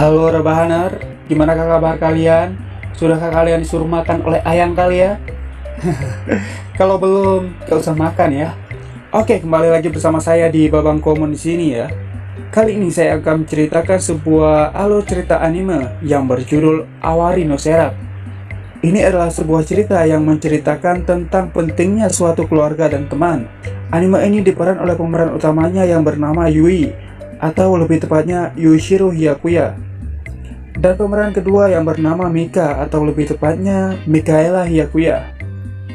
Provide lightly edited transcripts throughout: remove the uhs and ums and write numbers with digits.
Halo rebahaner, gimana kabar kalian? Sudahkah kalian disuruh makan oleh ayang kalian? Kalau belum, gak usah makan ya. Oke, kembali lagi bersama saya di Babang Komon di sini ya. Kali ini saya akan menceritakan sebuah alur cerita anime yang berjudul Awari no Seraph. Ini adalah sebuah cerita yang menceritakan tentang pentingnya suatu keluarga dan teman. Anime ini diperan oleh pemeran utamanya yang bernama Yui, atau lebih tepatnya Yuichiro Hyakuya, dan pemeran kedua yang bernama Mika, atau lebih tepatnya Mikaela Hyakuya.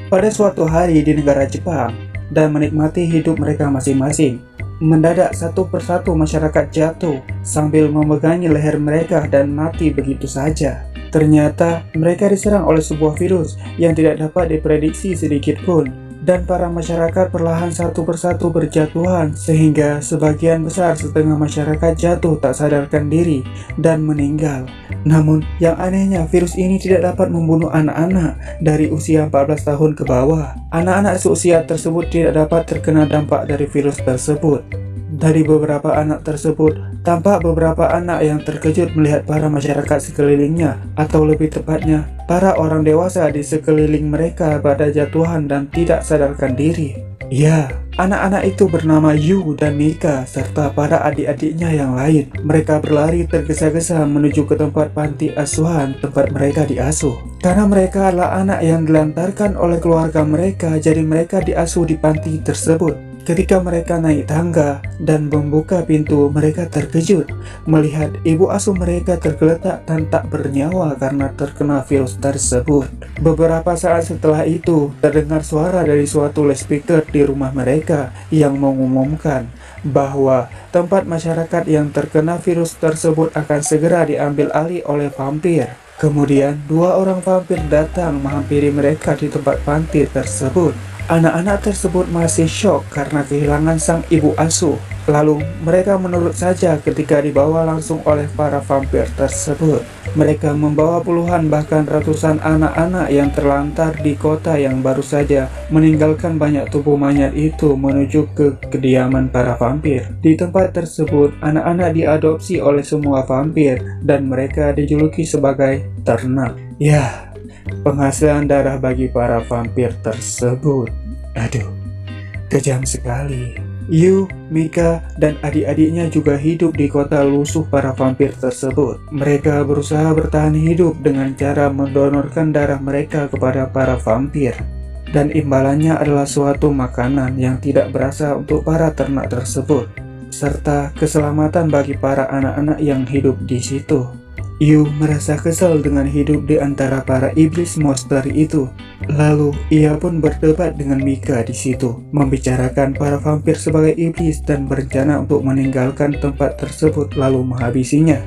Pada suatu hari di negara Jepang, dan menikmati hidup mereka masing-masing, mendadak satu persatu masyarakat jatuh sambil memegangi leher mereka dan mati begitu saja. Ternyata mereka diserang oleh sebuah virus yang tidak dapat diprediksi sedikit pun, dan para masyarakat perlahan satu persatu berjatuhan sehingga sebagian besar setengah masyarakat jatuh tak sadarkan diri dan meninggal. Namun yang anehnya, virus ini tidak dapat membunuh anak-anak dari usia 14 tahun ke bawah. Anak-anak seusia tersebut tidak dapat terkena dampak dari virus tersebut. Dari beberapa anak tersebut, tampak beberapa anak yang terkejut melihat para masyarakat sekelilingnya, atau lebih tepatnya, para orang dewasa di sekeliling mereka pada jatuhan dan tidak sadarkan diri. Ya, anak-anak itu bernama Yu dan Mika, serta para adik-adiknya yang lain. Mereka berlari tergesa-gesa menuju ke tempat panti asuhan tempat mereka diasuh. Karena mereka adalah anak yang dilantarkan oleh keluarga mereka, jadi mereka diasuh di panti tersebut. Ketika mereka naik tangga dan membuka pintu, mereka terkejut melihat ibu asuh mereka tergeletak dan tak bernyawa karena terkena virus tersebut. Beberapa saat setelah itu, terdengar suara dari suatu loudspeaker di rumah mereka yang mengumumkan bahwa tempat masyarakat yang terkena virus tersebut akan segera diambil alih oleh vampir. Kemudian, dua orang vampir datang menghampiri mereka di tempat panti tersebut. Anak-anak tersebut masih syok karena kehilangan sang ibu asuh. Lalu mereka menurut saja ketika dibawa langsung oleh para vampir tersebut. Mereka membawa puluhan bahkan ratusan anak-anak yang terlantar di kota yang baru saja meninggalkan banyak tubuh mayat itu menuju ke kediaman para vampir. Di tempat tersebut, anak-anak diadopsi oleh semua vampir dan mereka dijuluki sebagai ternak. Ya, penghasilan darah bagi para vampir tersebut. Aduh, kejam sekali. Yu, Mika, dan adik-adiknya juga hidup di kota lusuh para vampir tersebut. Mereka berusaha bertahan hidup dengan cara mendonorkan darah mereka kepada para vampir. Dan imbalannya adalah suatu makanan yang tidak berasa untuk para ternak tersebut, serta keselamatan bagi para anak-anak yang hidup di situ. Yu merasa kesal dengan hidup di antara para iblis monster itu. Lalu ia pun berdebat dengan Mika di situ, membicarakan para vampir sebagai iblis dan berencana untuk meninggalkan tempat tersebut lalu menghabisinya.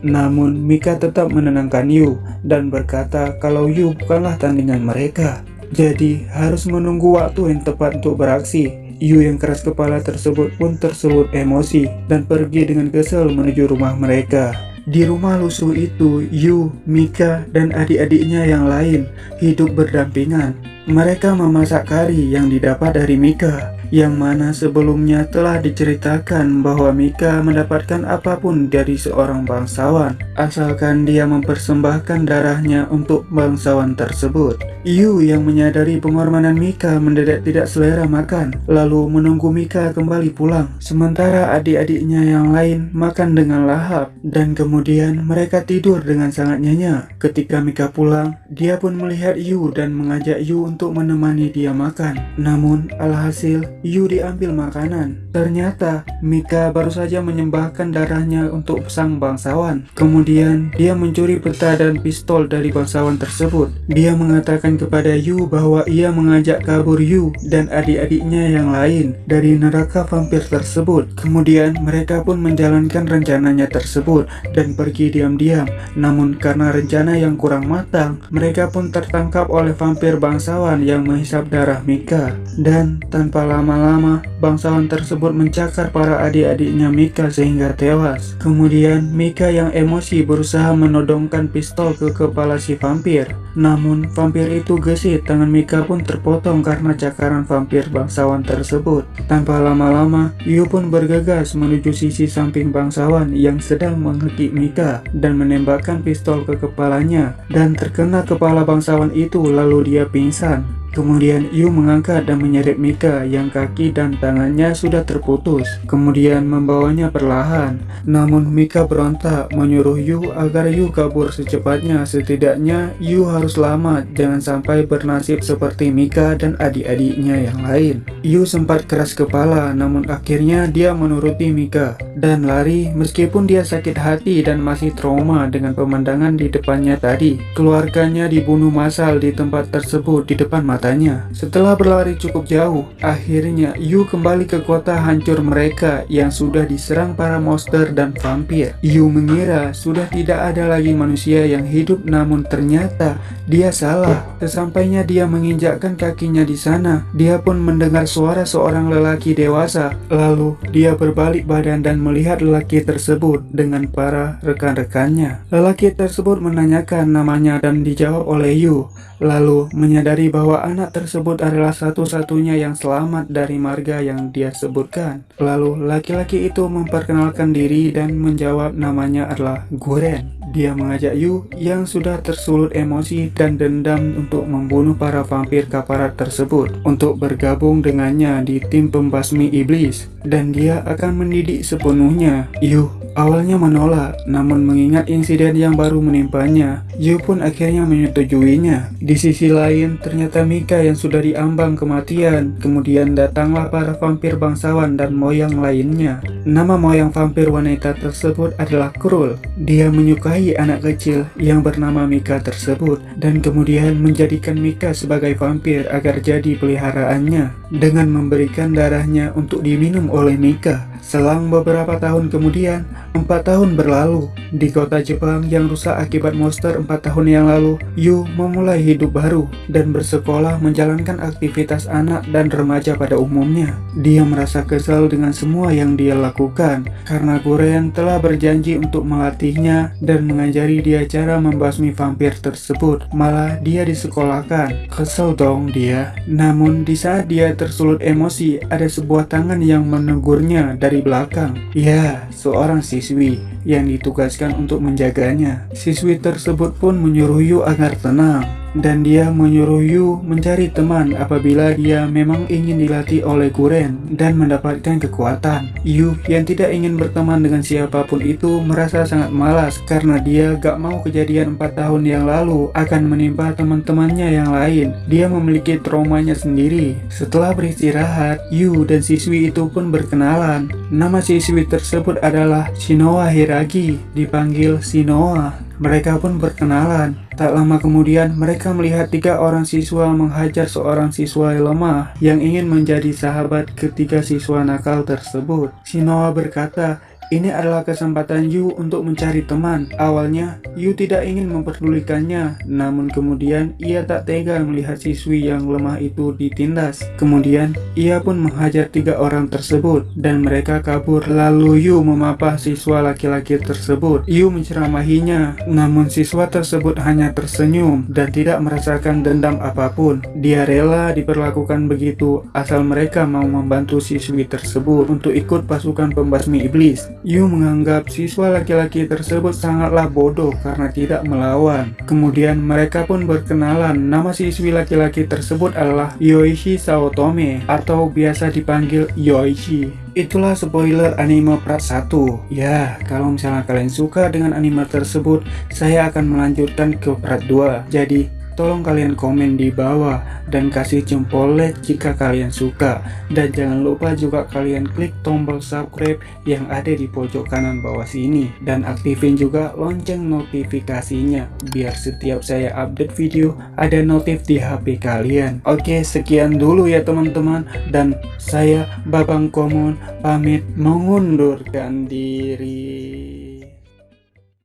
Namun Mika tetap menenangkan Yu dan berkata kalau Yu bukanlah tandingan mereka, jadi harus menunggu waktu yang tepat untuk beraksi. Yu yang keras kepala tersebut pun tersulut emosi dan pergi dengan kesal menuju rumah mereka. Di rumah lusuh itu, Yu, Mika, dan adik-adiknya yang lain hidup berdampingan. Mereka memasak kari yang didapat dari Mika, yang mana sebelumnya telah diceritakan bahwa Mika mendapatkan apapun dari seorang bangsawan, asalkan dia mempersembahkan darahnya untuk bangsawan tersebut. Yu yang menyadari pengorbanan Mika mendadak tidak selera makan, lalu menunggu Mika kembali pulang. Sementara adik-adiknya yang lain makan dengan lahap, dan kemudian mereka tidur dengan sangat nyenyak. Ketika Mika pulang, dia pun melihat Yu dan mengajak Yu untuk menemani dia makan. Namun alhasil Yu diambil makanan. Ternyata Mika baru saja menyembahkan darahnya untuk sang bangsawan. Kemudian dia mencuri peta dan pistol dari bangsawan tersebut. Dia mengatakan kepada Yu bahwa ia mengajak kabur Yu dan adik-adiknya yang lain dari neraka vampir tersebut. Kemudian mereka pun menjalankan rencananya tersebut dan pergi diam-diam. Namun karena rencana yang kurang matang, mereka pun tertangkap oleh vampir bangsawan yang menghisap darah Mika. Dan tanpa lama lama-lama, bangsawan tersebut mencakar para adik-adiknya Mika sehingga tewas. Kemudian Mika yang emosi berusaha menodongkan pistol ke kepala si vampir. Namun vampir itu gesit, tangan Mika pun terpotong karena cakaran vampir bangsawan tersebut. Tanpa lama-lama, Yu pun bergegas menuju sisi samping bangsawan yang sedang menghekik Mika dan menembakkan pistol ke kepalanya, dan terkena kepala bangsawan itu lalu dia pingsan. Kemudian Yu mengangkat dan menyeret Mika yang kaki dan tangannya sudah terputus, kemudian membawanya perlahan. Namun Mika berontak menyuruh Yu agar Yu kabur secepatnya, setidaknya Yu harus selamat, jangan sampai bernasib seperti Mika dan adik-adiknya yang lain. Yu sempat keras kepala, namun akhirnya dia menuruti Mika dan lari meskipun dia sakit hati dan masih trauma dengan pemandangan di depannya tadi. Keluarganya dibunuh massal di tempat tersebut di depan mata. Setelah berlari cukup jauh, akhirnya Yu kembali ke kota hancur mereka yang sudah diserang para monster dan vampir. Yu mengira sudah tidak ada lagi manusia yang hidup, namun ternyata dia salah. Sesampainya dia menginjakkan kakinya di sana, dia pun mendengar suara seorang lelaki dewasa. Lalu dia berbalik badan dan melihat lelaki tersebut dengan para rekan-rekannya. Lelaki tersebut menanyakan namanya dan dijawab oleh Yu. Lalu menyadari bahwa anak tersebut adalah satu-satunya yang selamat dari marga yang dia sebutkan. Lalu laki-laki itu memperkenalkan diri dan menjawab namanya adalah Guren. Dia mengajak Yu yang sudah tersulut emosi dan dendam untuk membunuh para vampir kaparat tersebut untuk bergabung dengannya di tim pembasmi iblis, dan dia akan mendidik sepenuhnya. Yu awalnya menolak, namun mengingat insiden yang baru menimpanya, Yu pun akhirnya menyetujuinya. Di sisi lain, ternyata Mika yang sudah diambang kematian. Kemudian datanglah para vampir bangsawan dan moyang lainnya. Nama moyang vampir wanita tersebut adalah Krul. Dia menyukai anak kecil yang bernama Mika tersebut dan kemudian menjadikan Mika sebagai vampir agar jadi peliharaannya dengan memberikan darahnya untuk diminum oleh Mika. Selang beberapa tahun kemudian, 4 tahun berlalu. Di kota Jepang yang rusak akibat monster 4 tahun yang lalu, Yu memulai hidup baru dan bersekolah menjalankan aktivitas anak dan remaja pada umumnya. Dia merasa kesal dengan semua yang dia lakukan karena Guren telah berjanji untuk melatihnya dan mengajari dia cara membasmi vampir tersebut. Malah dia disekolahkan. Kesel dong dia. Namun di saat dia tersulut emosi, ada sebuah tangan yang menegurnya dari belakang. Ya, seorang siswi yang ditugaskan untuk menjaganya. Siswi tersebut pun menyuruh Yu agar tenang, dan dia menyuruh Yu mencari teman apabila dia memang ingin dilatih oleh Guren dan mendapatkan kekuatan. Yu yang tidak ingin berteman dengan siapapun itu merasa sangat malas karena dia gak mau kejadian 4 tahun yang lalu akan menimpa teman-temannya yang lain. Dia memiliki traumanya sendiri. Setelah beristirahat, Yu dan siswi itu pun berkenalan. Nama siswi tersebut adalah Shinoa Hiragi, dipanggil Shinoa. Mereka pun berkenalan. Tak lama kemudian mereka melihat 3 orang siswa menghajar seorang siswa lemah yang ingin menjadi sahabat ketiga siswa nakal tersebut. Shinoa berkata, ini adalah kesempatan Yu untuk mencari teman. Awalnya, Yu tidak ingin memperdulikannya, namun kemudian ia tak tega melihat siswi yang lemah itu ditindas. Kemudian, ia pun menghajar 3 orang tersebut, dan mereka kabur. Lalu Yu memapah siswa laki-laki tersebut. Yu menceramahinya, namun siswa tersebut hanya tersenyum dan tidak merasakan dendam apapun. Dia rela diperlakukan begitu, asal mereka mau membantu siswi tersebut untuk ikut pasukan pembasmi iblis. Yu menganggap siswa laki-laki tersebut sangatlah bodoh karena tidak melawan. Kemudian mereka pun berkenalan. Nama siswi laki-laki tersebut adalah Yoichi Saotome atau biasa dipanggil Yoichi. Itulah spoiler anime part 1. Ya, kalau misalnya kalian suka dengan anime tersebut, saya akan melanjutkan ke part 2. Jadi tolong kalian komen di bawah dan kasih jempol like jika kalian suka, dan jangan lupa juga kalian klik tombol subscribe yang ada di pojok kanan bawah sini, dan aktifin juga lonceng notifikasinya biar setiap saya update video ada notif di HP kalian. Oke, sekian dulu ya teman-teman, dan saya Babang Komon pamit mengundurkan diri.